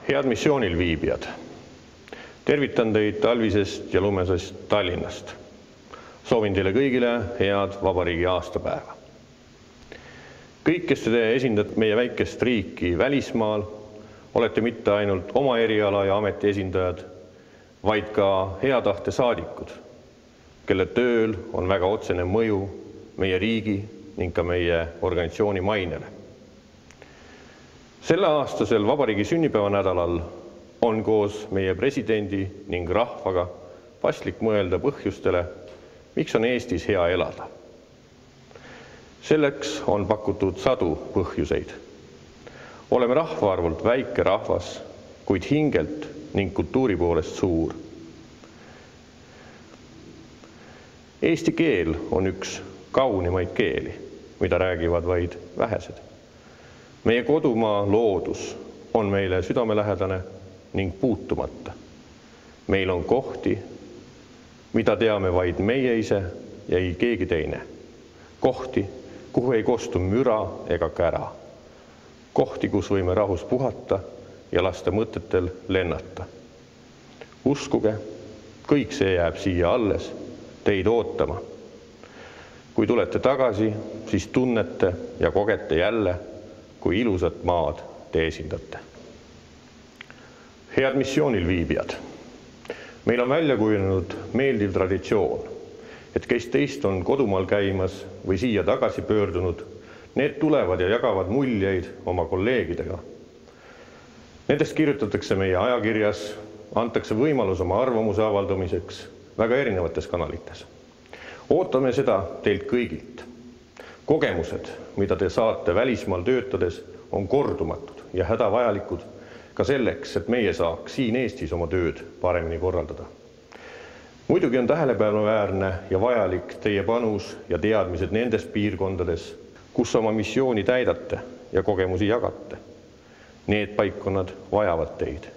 Head missioonil viibijad! Tervitan teid talvisest ja lumesest Tallinnast. Soovin teile kõigile head vabariigi aastapäeva. Kõik, kes te esindate meie väikest riiki välismaal, olete mitte ainult oma eriala ja ameti esindajad, vaid ka hea tahte saadikud, kelle tööl on väga otsene mõju meie riigi ning ka meie organisatsiooni mainele. Selle aastasel vabariigi sünnipäevanädalal on koos meie presidendi ning rahvaga paslik mõelda põhjustele, miks on Eestis hea elada. Selleks on pakutud sadu põhjuseid. Oleme rahvaarvult väike rahvas, kuid hingelt ning kultuuri poolest suur. Eesti keel on üks kaunimaid keeli, mida räägivad vaid vähesed. Meie kodumaa loodus on meile südamelähedane ning puutumata. Meil on kohti, mida teame vaid meie ise ja ei keegi teine. Kohti, kuhu ei kostu müra ega kära. Kohti, kus võime rahus puhata ja lasta mõtetel lennata. Uskuge, kõik see jääb siia alles, teid ootama. Kui tulete tagasi, siis tunnete ja kogete jälle, kui ilusat maad te esindate. Head missioonil viibijad! Meil on välja kujunenud meeldiv traditsioon, et kes teist on kodumaal käimas või siia tagasi pöördunud, need tulevad ja jagavad muljeid oma kolleegidega. Nendest kirjutatakse meie ajakirjas, antakse võimalus oma arvamuse avaldamiseks väga erinevates kanalites. Ootame seda teilt kõigilt. Kogemused, mida te saate välismaal töötades, on kordumatud ja hädavajalikud ka selleks, et meie saaks siin Eestis oma tööd paremini korraldada. Muidugi on tähelepanuväärne ja vajalik teie panus ja teadmised nendes piirkondades, kus oma missiooni täidate ja kogemusi jagate. Need paikkonnad vajavad teid.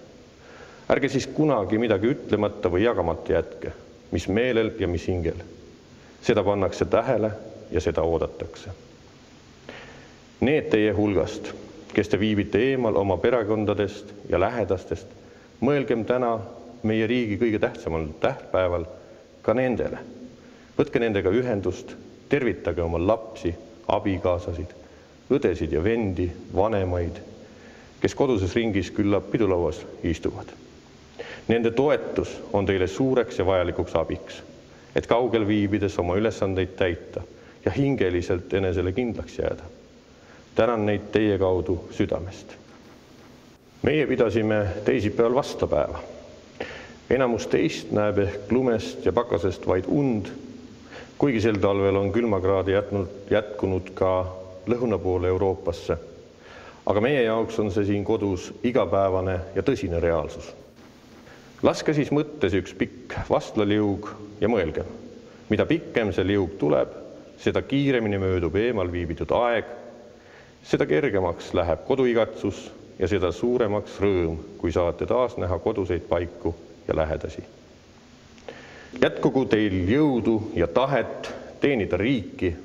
Ärge siis kunagi midagi ütlemata või jagamata jätke, mis meelel ja mis hingel. Seda pannakse tähele ja seda oodatakse. Need teie hulgast, kes te viibite eemal oma perekondadest ja lähedastest, mõelgem täna meie riigi kõige tähtsamal tähtpäeval ka nendele. Võtke nendega ühendust, tervitage oma lapsi, abikaasasid, õdesid ja vendi, vanemaid, kes koduses ringis küllap pidulauas istuvad. Nende toetus on teile suureks ja vajalikuks abiks, et kaugel viibides oma ülesandeid täita ja hingeliselt enesele kindlaks jääda. Tänan neid teie kaudu südamest. Meie pidasime teisipäeval vastapäeva. Enamus teist näeb ehk lumest ja pakasest vaid und, kuigi sel talvel on külmakraadi jätkunud ka lõuna poole Euroopasse. Aga meie jaoks on see siin kodus igapäevane ja tõsine reaalsus. Laske siis mõttes üks pikk vastlaliug ja mõelgem, mida pikem see liug tuleb, seda kiiremini möödub eemal viibitud aeg, seda kergemaks läheb koduigatsus ja seda suuremaks rõõm, kui saate taas näha koduseid paiku ja lähedasi. Jätkugu teil jõudu ja tahet teenida riiki,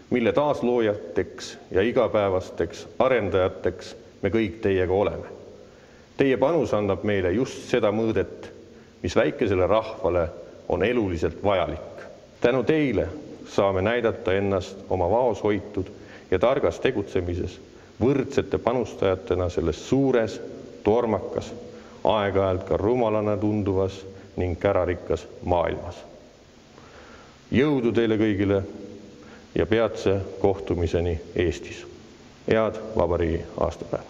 mille taasloojateks ja igapäevasteks arendajateks me kõik teiega oleme. Teie panus annab meile just seda mõõdet, mis väikesele rahvale on eluliselt vajalik. Tänu teile saame näidata ennast oma vaos hoitud ja targas tegutsemises võrdsete panustajatena selles suures, tormakas, aeg-ajalt ka rumalana tunduvas ning kärarikas maailmas. Jõudu teile kõigile ja peatse kohtumiseni Eestis. Head vabariigi aastapäeva!